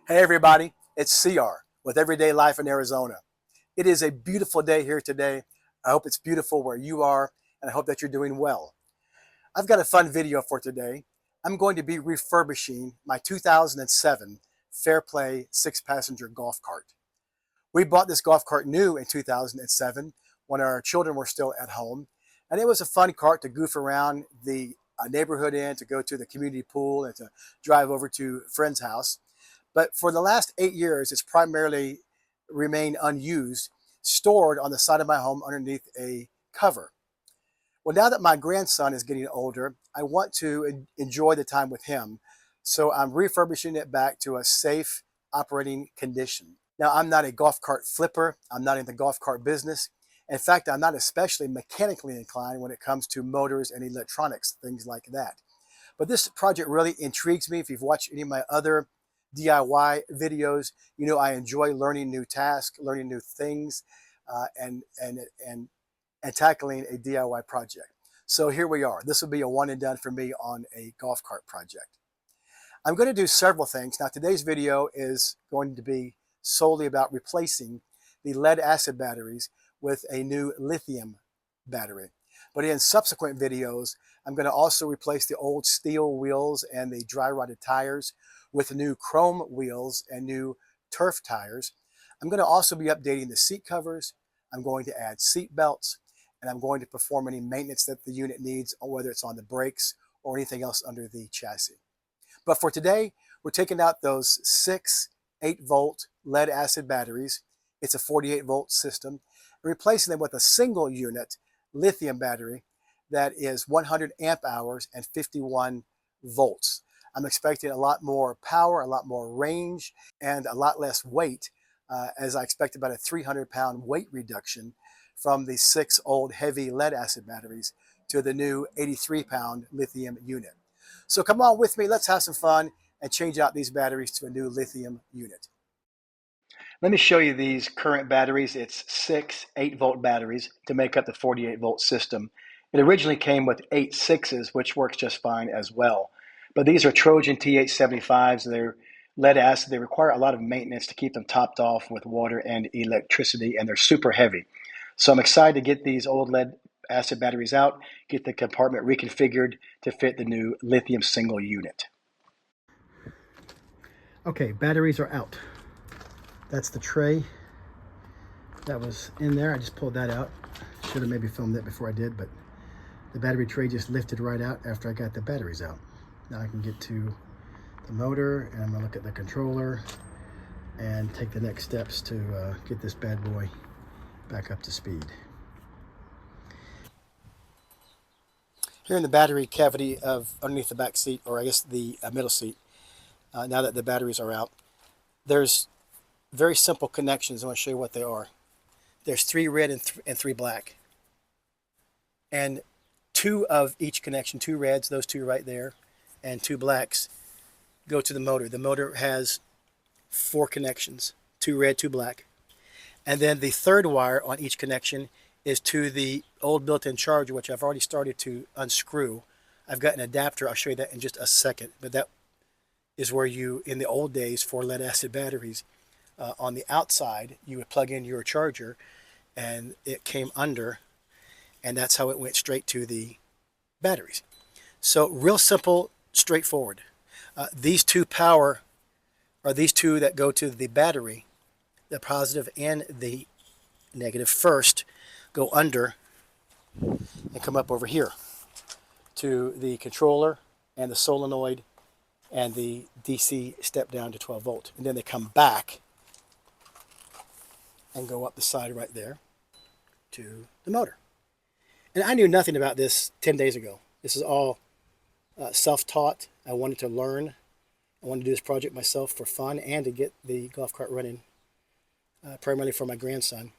Hey everybody, it's CR with Everyday Life in Arizona. It is a beautiful day here today. I hope it's beautiful where you are, and I hope that you're doing well. I've got a fun video for today. I'm going to be refurbishing my 2007 Fariplay 6-passenger golf cart. We bought this golf cart new in 2007 when our children were still at home, and it was a fun cart to goof around the neighborhood in, to go to the community pool, and to drive over to a friend's house. But for the last 8 years, it's primarily remained unused, stored on the side of my home underneath a cover. Well, now that my grandson is getting older, I want to enjoy the time with him. So I'm refurbishing it back to a safe operating condition. Now, I'm not a golf cart flipper. I'm not in the golf cart business. In fact, I'm not especially mechanically inclined when it comes to motors and electronics, things like that. But this project really intrigues me. If you've watched any of my other DIY videos, you know I enjoy learning new tasks, learning new things, and tackling a DIY project. So here we are. This will be a one and done for me on a golf cart project. I'm going to do several things. Now, today's video is going to be solely about replacing the lead acid batteries with a new lithium battery. But in subsequent videos, I'm going to also replace the old steel wheels and the dry rotted tires with new chrome wheels and new turf tires. I'm going to also be updating the seat covers. I'm going to add seat belts, and I'm going to perform any maintenance that the unit needs, whether it's on the brakes or anything else under the chassis. But for today, we're taking out those 6 8-volt lead acid batteries. It's a 48-volt system, and replacing them with a single unit lithium battery that is 100 amp hours and 51 volts. I'm expecting a lot more power, a lot more range, and a lot less weight, as I expect about a 300-pound weight reduction from the 6 old heavy lead acid batteries to the new 83-pound lithium unit. So come on with me, let's have some fun and change out these batteries to a new lithium unit. Let me show you these current batteries. It's 6 8-volt batteries to make up the 48-volt system. It originally came with 8 6s, which works just fine as well. But these are Trojan TH75s. They're lead acid. They require a lot of maintenance to keep them topped off with water and electricity, and they're super heavy. So I'm excited to get these old lead acid batteries out, get the compartment reconfigured to fit the new lithium single unit. Okay, batteries are out. That's the tray that was in there. I just pulled that out. Should have maybe filmed it before I did, but the battery tray just lifted right out after I got the batteries out. Now I can get to the motor, and I'm gonna look at the controller and take the next steps to get this bad boy back up to speed. Here in the battery cavity of underneath the back seat, or I guess the middle seat, now that the batteries are out, there's very simple connections. I want to show you what they are. There's 3 red and 3 black, and 2 of each connection, 2 reds, those 2 right there, and 2 blacks go to the motor. The motor has 4 connections, 2 red, 2 black. And then the 3rd wire on each connection is to the old built-in charger, which I've already started to unscrew. I've got an adapter. I'll show you that in just a second. But that is where you, in the old days for lead acid batteries, on the outside, you would plug in your charger, and it came under, and that's how it went straight to the batteries. So real simple, straightforward. These 2 power, or these 2 that go to the battery, the positive and the negative, first go under and come up over here to the controller and the solenoid and the DC step down to 12 volt. And then they come back and go up the side right there to the motor. And I knew nothing about this 10 days ago. This is all self-taught. I wanted to learn. I wanted to do this project myself for fun and to get the golf cart running, primarily for my grandson.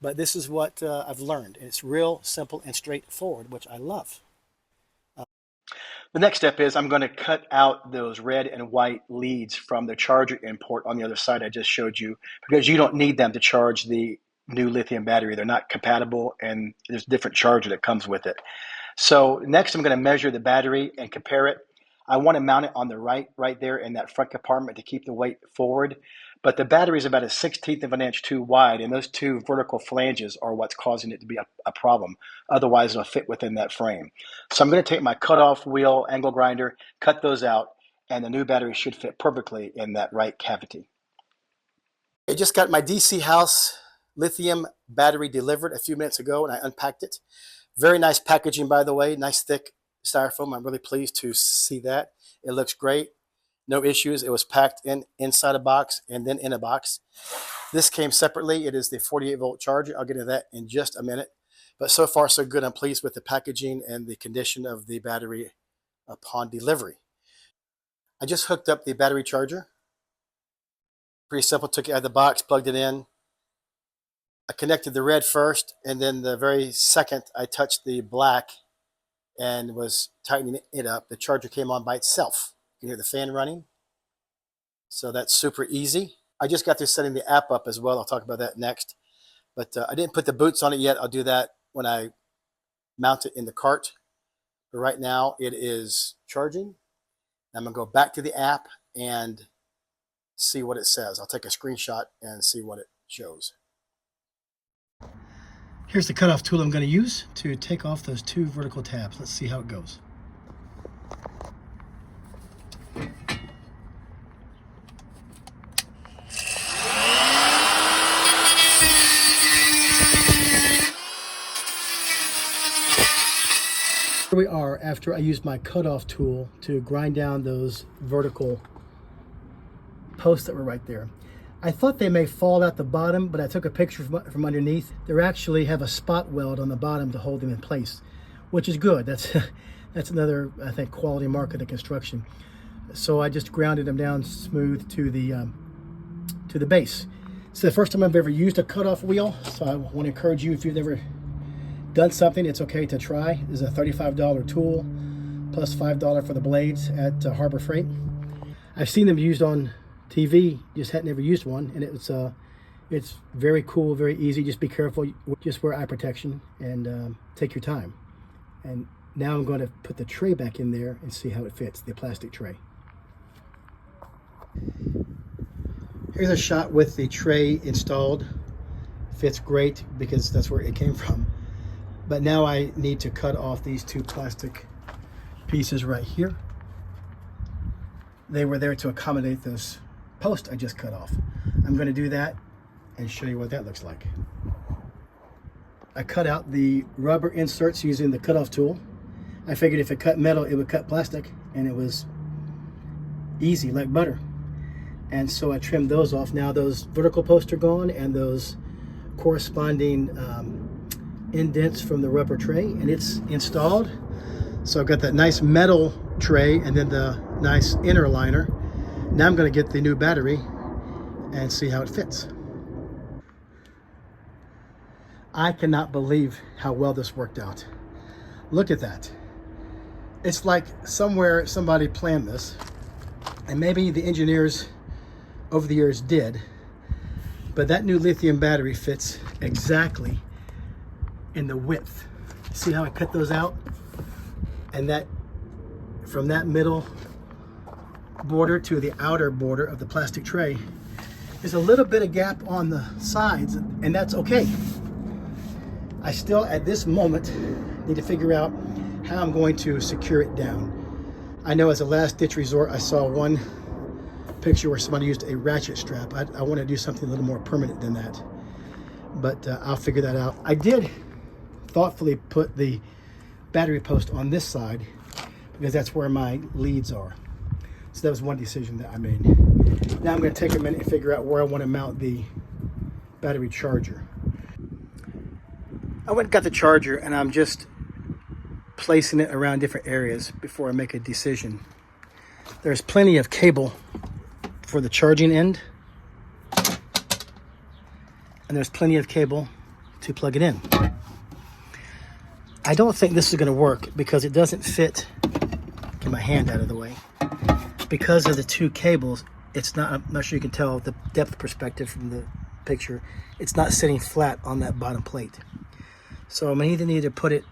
But this is what I've learned. And it's real simple and straightforward, which I love. The next step is I'm going to cut out those red and white leads from the charger import on the other side I just showed you, because you don't need them to charge the new lithium battery. They're not compatible, and there's a different charger that comes with it. So next I'm going to measure the battery and compare it. I want to mount it on the right there in that front compartment to keep the weight forward. But the battery is about a 1/16 of an inch too wide, and those two vertical flanges are what's causing it to be a problem. Otherwise, it'll fit within that frame. So I'm going to take my cutoff wheel angle grinder, cut those out, and the new battery should fit perfectly in that right cavity. I just got my DC house lithium battery delivered a few minutes ago, and I unpacked it. Very nice packaging, by the way, nice thick styrofoam. I'm really pleased to see that. It looks great. No issues. It was packed inside a box and then in a box. This came separately. It is the 48-volt charger. I'll get into that in just a minute. But so far, so good. I'm pleased with the packaging and the condition of the battery upon delivery. I just hooked up the battery charger. Pretty simple. Took it out of the box, plugged it in. I connected the red first, and then the very second I touched the black and was tightening it up. The charger came on by itself. You can hear the fan running. So that's super easy. I just got through setting the app up as well. I'll talk about that next. But I didn't put the boots on it yet. I'll do that when I mount it in the cart. But right now it is charging. I'm going to go back to the app and see what it says. I'll take a screenshot and see what it shows. Here's the cutoff tool I'm going to use to take off those two vertical tabs. Let's see how it goes. Here we are after I used my cutoff tool to grind down those vertical posts that were right there. I thought they may fall out the bottom, but I took a picture from underneath. They actually have a spot weld on the bottom to hold them in place, which is good. That's another, I think, quality mark of the construction. So I just grounded them down smooth to the base. It's the first time I've ever used a cutoff wheel, so I want to encourage you, if you've never done something, it's okay to try. This is a $35 tool plus $5 for the blades at Harbor Freight. I've seen them used on TV, just had never used one, and it's very cool, very easy. Just be careful, just wear eye protection and take your time. And now I'm going to put the tray back in there and see how it fits, the plastic tray. Here's a shot with the tray installed. Fits great because that's where it came from. But now I need to cut off these two plastic pieces right here. They were there to accommodate those posts I just cut off. I'm going to do that and show you what that looks like. I cut out the rubber inserts using the cutoff tool. I figured if it cut metal, it would cut plastic, and it was easy, like butter. And so I trimmed those off. Now those vertical posts are gone, and those corresponding indents from the rubber tray, and it's installed. So I've got that nice metal tray and then the nice inner liner. Now I'm going to get the new battery and see how it fits. I cannot believe how well this worked out. Look at that. It's like somewhere somebody planned this, and maybe the engineers over the years did, but that new lithium battery fits exactly in the width. See how I cut those out? And that from that middle border to the outer border of the plastic tray is a little bit of gap on the sides, and that's okay. I still, at this moment, need to figure out how I'm going to secure it down. I know as a last ditch resort, I saw one picture where somebody used a ratchet strap. I want to do something a little more permanent than that, but I'll figure that out. I did thoughtfully put the battery post on this side because that's where my leads are. So that was one decision that I made. Now I'm going to take a minute and figure out where I want to mount the battery charger. I went and got the charger, and I'm just placing it around different areas before I make a decision. There's plenty of cable for the charging end, and there's plenty of cable to plug it in. I don't think this is going to work because it doesn't fit. Get my hand out of the way. Because of the two cables, it's not, I'm not sure you can tell the depth perspective from the picture. It's not sitting flat on that bottom plate. So I'm going to either need to put it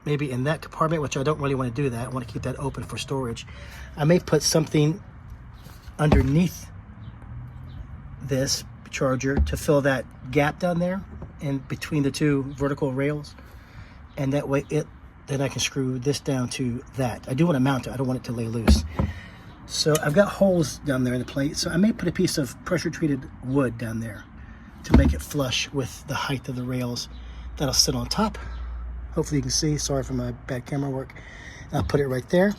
maybe in that compartment, which I don't really want to do that. I want to keep that open for storage. I may put something underneath this charger to fill that gap down there in between the two vertical rails, and that way then I can screw this down to that. I do want to mount it. I don't want it to lay loose. So I've got holes down there in the plate, so I may put a piece of pressure treated wood down there to make it flush with the height of the rails. That'll sit on top. Hopefully you can see. Sorry for my bad camera work. I'll put it right there,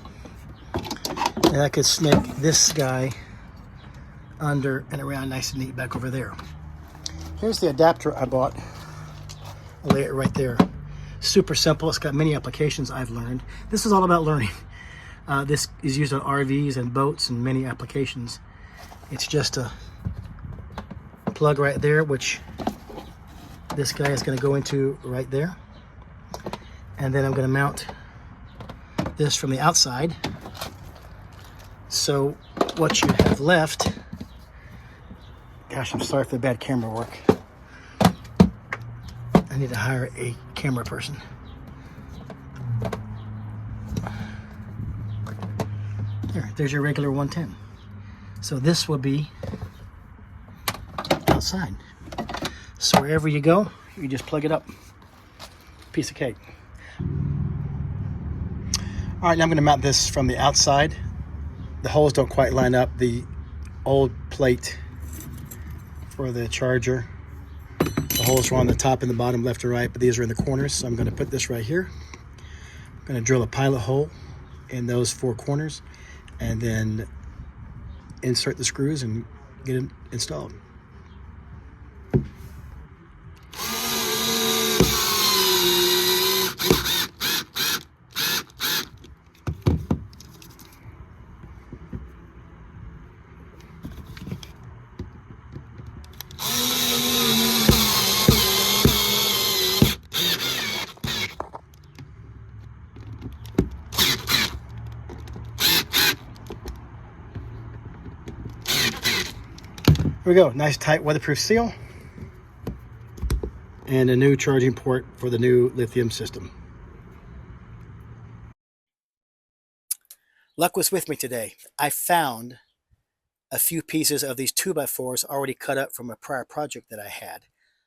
and I could snake this guy under and around nice and neat back over there. Here's the adapter I bought. I'll lay it right there. Super simple. It's got many applications I've learned. This is all about learning. This is used on RVs and boats and many applications. It's just a plug right there, which this guy is going to go into right there. And then I'm going to mount this from the outside. So what you have left, gosh, I'm sorry for the bad camera work. I need to hire a camera person. There's your regular 110. So this will be outside. So wherever you go, you just plug it up. Piece of cake. All right, now I'm going to mount this from the outside. The holes don't quite line up. The old plate for the charger, the holes are on the top and the bottom, left and right, but these are in the corners. So I'm going to put this right here. I'm going to drill a pilot hole in those 4 corners and then insert the screws and get it installed. Here we go, nice tight weatherproof seal and a new charging port for the new lithium system. Luck was with me today. I found a few pieces of these 2x4s already cut up from a prior project that I had.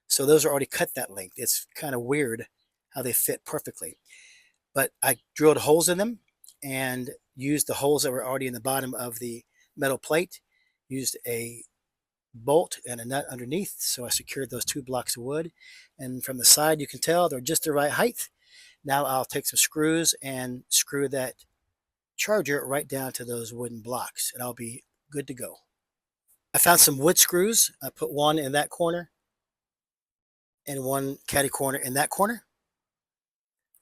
So those are already cut that length. It's kind of weird how they fit perfectly. But I drilled holes in them and used the holes that were already in the bottom of the metal plate, used a bolt and a nut underneath, so I secured those 2 blocks of wood, and from the side you can tell they're just the right height. Now I'll take some screws and screw that charger right down to those wooden blocks, and I'll be good to go. I found some wood screws. I put one in that corner and one caddy corner in that corner,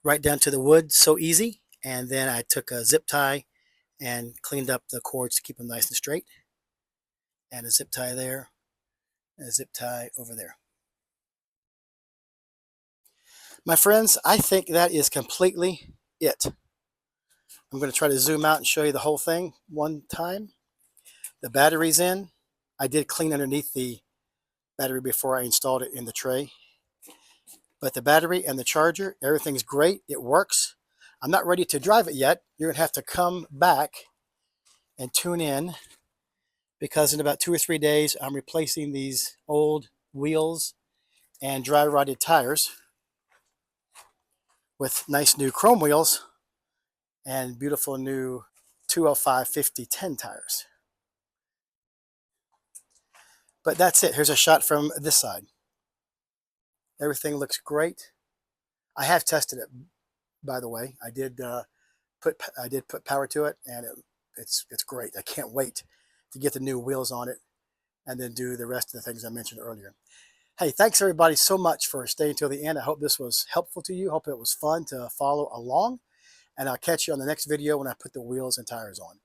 right down to the wood. So easy. And then I took a zip tie and cleaned up the cords to keep them nice and straight, and a zip tie there, and a zip tie over there. My friends, I think that is completely it. I'm going to try to zoom out and show you the whole thing one time. The battery's in. I did clean underneath the battery before I installed it in the tray. But the battery and the charger, everything's great. It works. I'm not ready to drive it yet. You're going to have to come back and tune in, because in about 2 or 3 days, I'm replacing these old wheels and dry rotted tires with nice new chrome wheels and beautiful new 205/50/10 tires. But that's it. Here's a shot from this side. Everything looks great. I have tested it, by the way. I did put power to it, and it's great. I can't wait to get the new wheels on it and then do the rest of the things I mentioned earlier. Hey, thanks everybody so much for staying till the end. I hope this was helpful to you. Hope it was fun to follow along. And I'll catch you on the next video when I put the wheels and tires on.